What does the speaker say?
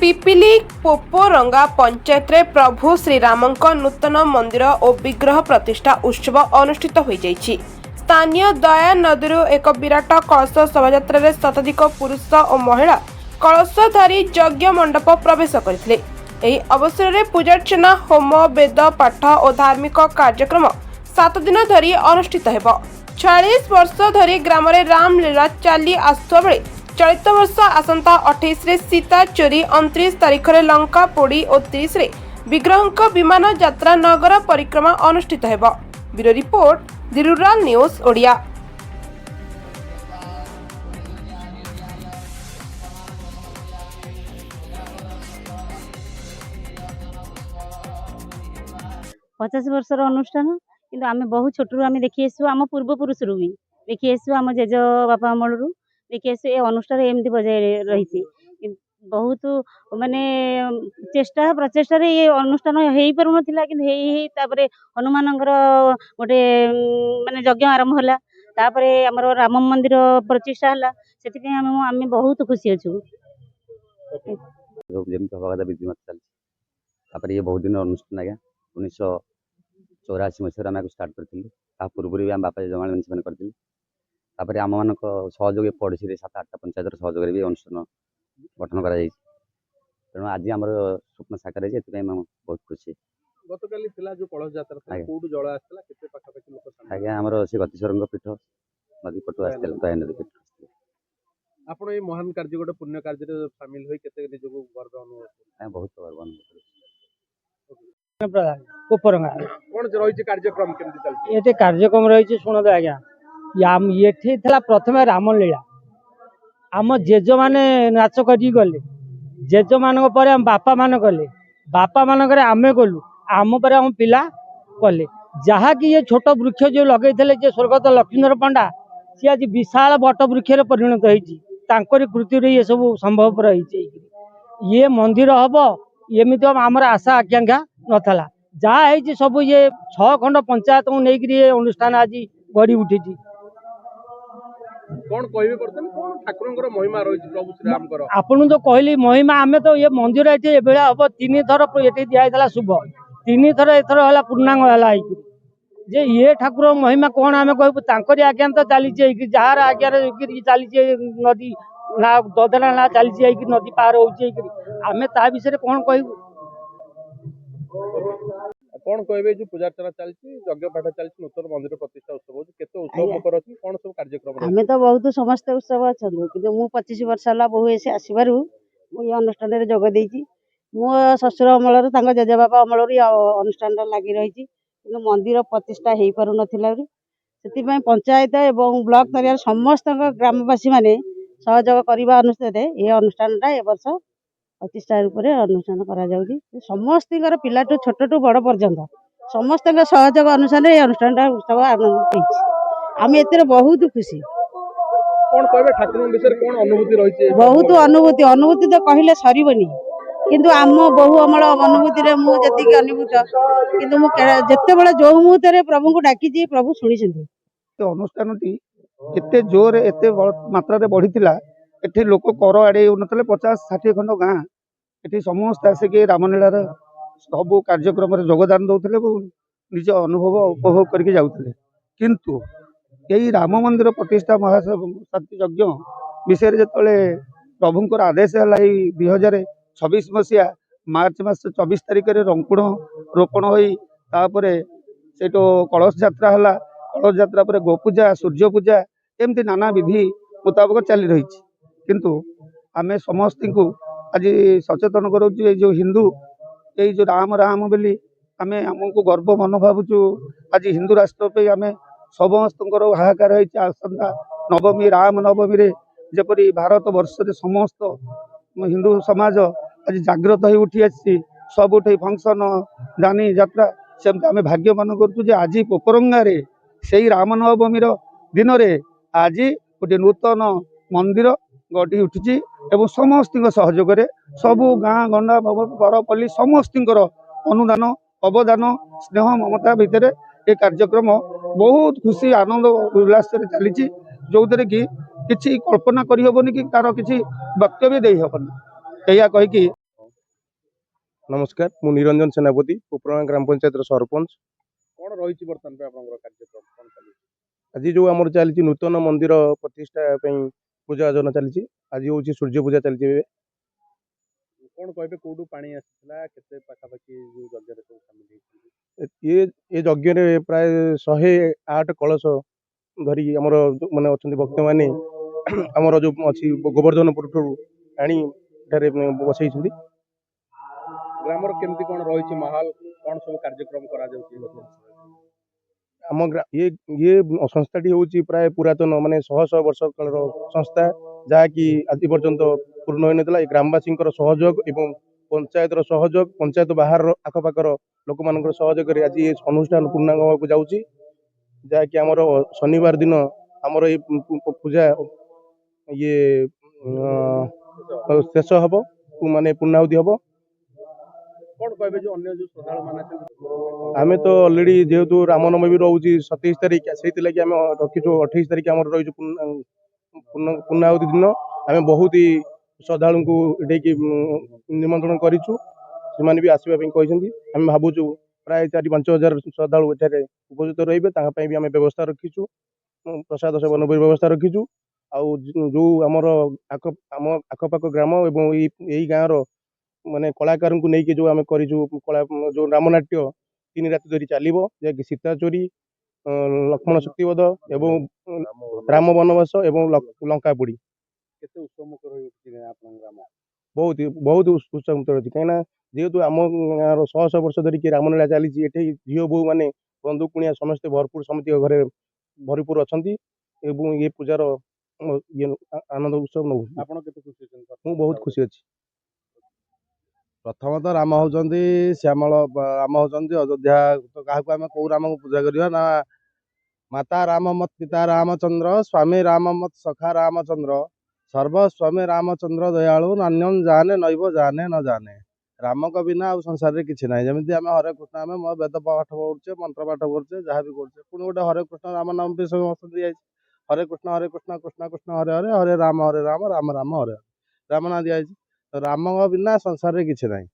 पिपिली पोपोरंगा पंचायत रे प्रभु श्रीरामंक नूतन मंदिर और विग्रह प्रतिष्ठा उत्सव अनुष्ठित हो जाइछि। स्थानीय दया नदी एक विराट कलश शोभायात्रा रे शताधिक पुरुष और महिला कलशधारी यज्ञ मंडप प्रवेश करथिले। एही अवसर रे पूजार्चना होम वेद पाठ और धार्मिक कार्यक्रम 7 दिन धरी अनुष्ठित हेबो। 46 वर्ष धरी ग्राम रे रामलीला चली आसुवा बेले चलित वर्ष आसंता 28 रे सीता चोरी, 29 तारीख रे लंका पोड़ी और 30 रे विग्रहंक विमान यात्रा नगर परिक्रमा अनुष्ठित हेबो। ब्यूरो रिपोर्ट दि रूरल न्यूज ओडिया। पचास वर्षर अनुष्ठान किंतु आम बहुत छोटू आम देखी आसू आम पूर्वपुरुष भी देखी आसू आम जेज बापा अमल देखी आसू ए अनुष्ठान एमती बजाय रही बहुत माने चेष्टा प्रचेषा ये अनुष्ठान हो पार ना कि हनुमान गोटे माने यज्ञ आरंभ है तापर आमर राम मंदिर प्रतिष्ठा है से आम बहुत खुशी अच्छु। ये बहुत दिन अनुष्ठान आज्ञा 1984 मसीह आम स्टार्ट करें पूर्व भी आम बापा जमा से करते आम मान सहयोग पड़ोशी 7-8 पंचायत सहयोग भी अनुष्ठान गठन कर तेणु आज आम स्वप्न साकार है बहुत खुशी। आज्ञा आमर से गतिश्वर पीठ नदी पटु आसता दया नदी पीठ आपण ये महान कार्य गोटे पुण्य कार्य सामिल होई केते निजको गर्व अनुभव बहुत गर्व पोपरंगा कोन रही कार्यक्रम केमती चलती ये कार्यक्रम रही शुणद आज्ञा ये प्रथम रामलीला आम जेज मैंने नाच कर गले जेज मान आम बापा मान कले बापा मान आम कलु आम पर आम पिला कले जहाँकि ये छोट वृक्ष जो लगे थे स्वर्गत लक्ष्मीधर पंडा सी आज विशाल बट वृक्ष परिणत होती कृति ये सब संभव रही ये मंदिर हम एमती आमर आशा आकांक्षा नाला जहाँ सब ये 6 खंड पंचायत को लेकर ये अनुष्ठान आज गढ़ी उठी। कौन कहबे करतन कौन ठाकुरंकर महिमा रही प्रभु श्री रामकर आपन तो कहली महिमा आम तो ये मंदिर ये बेला हम 3 थर ये दिखाई शुभ 3 थर एथर है पूर्णांग है जे ये ठाकुर महिमा कौन आम कहूँ आज्ञा तो चली जार आज्ञा चली नदी ना ददरा ना चली नदी पार होमें ता विषय कौन कहू कौन कहबे जो पूजा अर्चना चलती यज्ञ पाठ चलती नूतन मंदिर प्रतिष्ठा उत्सव केते उत्सव कर अछि कोन सब कार्यक्रम आमे तो बहुत समस्त उत्सव अच्छा कि मु 25 वर्ष है बहु से आसबार ये अनुष्ठान में जोग देती मो शशुर अमल जेजे बापा अमल अनुष्ठान लगी रही मंदिर प्रतिष्ठा हो पार ना पंचायत एवं ब्लॉक स्तर समस्त ग्रामवासी माने सहयोग करने अनुसार ये अनुष्ठान ए वर्ष प्रतिष्ठा रूप से अनुष्ठान कर समस्त पिलाठू छोटू बड़ पर्यंत समस्त सहयोग अनुसार ये अनुष्ठान उत्सव आनंद आम ए बहुत खुशी। कौन कहबे ठाकुर विषय कौन अनुभूति रही बहुत अनुभूति तो कहले सरबनी किंतु आम बहु अमल अनुभूति रे मु जति अनुभूत किंतु मु जत्ते बेले जो मुहूर्त रे प्रभु को डाकी प्रभु शुणी अनुष्ठान एते जोर एते मात्रा रे बढ़ीथिला एठी लोक कर आड़े नतले 50-60 खंड गाँ एठी समस्त आसिक रामलीलार सब कार्यक्रम योगदान दौले निज अनुभव उपभोग करके जाउथिले किंतु यही राम मंदिर प्रतिष्ठा महाशांति यज्ञ विषय जिते प्रभुंर आदेश है 2026 मसीहा मार्च मास 24 तारिख में रंकुण रोपण होपर से कलश यात्रा है कलश यात्रा पर गोपूजा सूर्य पूजा एमती नाना विधि मुताबक चली रही किंतु आमे समस्त को आज सचेतन करूँ जो हिंदू ये जो राम राम बोली आमे आमको गर्व मन भावुँ आज हिंदू राष्ट्र पे आमे समस्त हाहाकार आसंता नवमी राम नवमी रे जपरी भारत वर्ष समस्त हिंदू समाज आज जागृत हो उठी आसी सब उठे फंक्शन दानी यात्रा सेमती आम भाग्य मान करूँ आज पोपरंगा रे से राम नवमी दिन रे आज गोटे नूतन मंदिर गढ़ी उठी एवं समस्त सहयोग सबू गाँ गंडा बरपल्ली समस्त अनुदान अवदान स्नेह ममता भितर ये कार्यक्रम बहुत खुशी आनंद उल्लास चली जो थे कि किसी कल्पना करहबनी कि तार किसी वक्तव्य दे हेबनी कहीकि नमस्कार मु निरंजन सेनापति उपरणा ग्राम पंचायत सरपंच। कौन रही बर्तमान पे आपंकर कार्यक्रम कौन चली आज जो आम चली नूतन मंदिर प्रतिष्ठा पूजा अर्चना चली आज हूँ सूर्य पूजा चलती। कौन कहे कौटू पानी आसाला केते पाखापाखि जो यज्ञ सब सामिल ये यज्ञ प्राय 108 कलश धरी आमर मैंने अच्छा भक्त मैंने आमर जो अच्छी गोवर्धनपुर आनी बसई। ग्रामर केमती कौन रही माहौल कौन सब कार्यक्रम करा आम ये संस्थाटी हूँ प्राय पुरातन माने 100 वर्ष काल संस्था जहाँकि आज पर्यंत पूर्ण होता ग्रामवासी सहयोग एवं पंचायत सहयोग पंचायत बाहर आखपाखर लोक मान सहयोग आज ये अनुष्ठान पूर्णांग होगा जाऊँगी जहाँकि आमर शनिवार दिन आमर ये पूजा ये शेष हम माने पूर्णाहुति हम। कौन कहे जो अन्य जो श्रद्धालु मान आमे तो ऑलरेडी जेहेतु रामनवमी भी रोचे 27 तारीख से आम रखीचु 28 तारीख आम रही पूर्णाहुति दिन आम बहुत ही श्रद्धालु को ये निमंत्रण करूँ से भी आसवाई आम भावुँ प्राय 4-5 हजार श्रद्धालु एठारे उपस्थित रही भी आम व्यवस्था रखीचु प्रसाद सेवन व्यवस्था रखीचु आउ जो आमर आखपाख ग्राम एवं यही गाँव माने कलाकार को लेकिन जो आम कर जो रामनाट्य 3 राति धरी चलो जैक सीता चोरी लक्ष्मण शक्तिवध एवं राम वनवास एवं लंका पोड़ी केते उत्सवमुखर होई उठिछि आपन ग्राम बहुत उत्साह अच्छी कहीं जेहेतु आम गाँव 100 वर्ष धरिक रामलीला चली झील बो मैंने बंधु कुणिया समस्ते भरपूर समिति घरे भरपूर अच्छा ये पूजार ये आनंद उत्सव नौ आपन केते खुशी छन मु बहुत खुशी अच्छी। प्रथमतः राम होउचंदी श्यामल राम होउचंदी अयोध्या तो काहाकू आम कौ राम को पूजा करिया ना माता राम मत पिता रामचंद्र स्वामी राम मत सखा रामचंद्र सर्व स्वामी रामचंद्र दयालु नान्यम जाने नैव जाने न जाने राम को बिना आ संसार रे किछि नाही जमिति आम हरे कृष्ण आम वेद पाठ पढ़ुचे मंत्र पाठ करछे जहाँ भी करछे पुणी गोटे हरे कृष्ण राम नाम भी समस्त दिया हरे कृष्ण कृष्ण कृष्ण हरे हरे हरे राम राम राम हरे राम नाम दिया राम बिना संसार रे किछि नाही।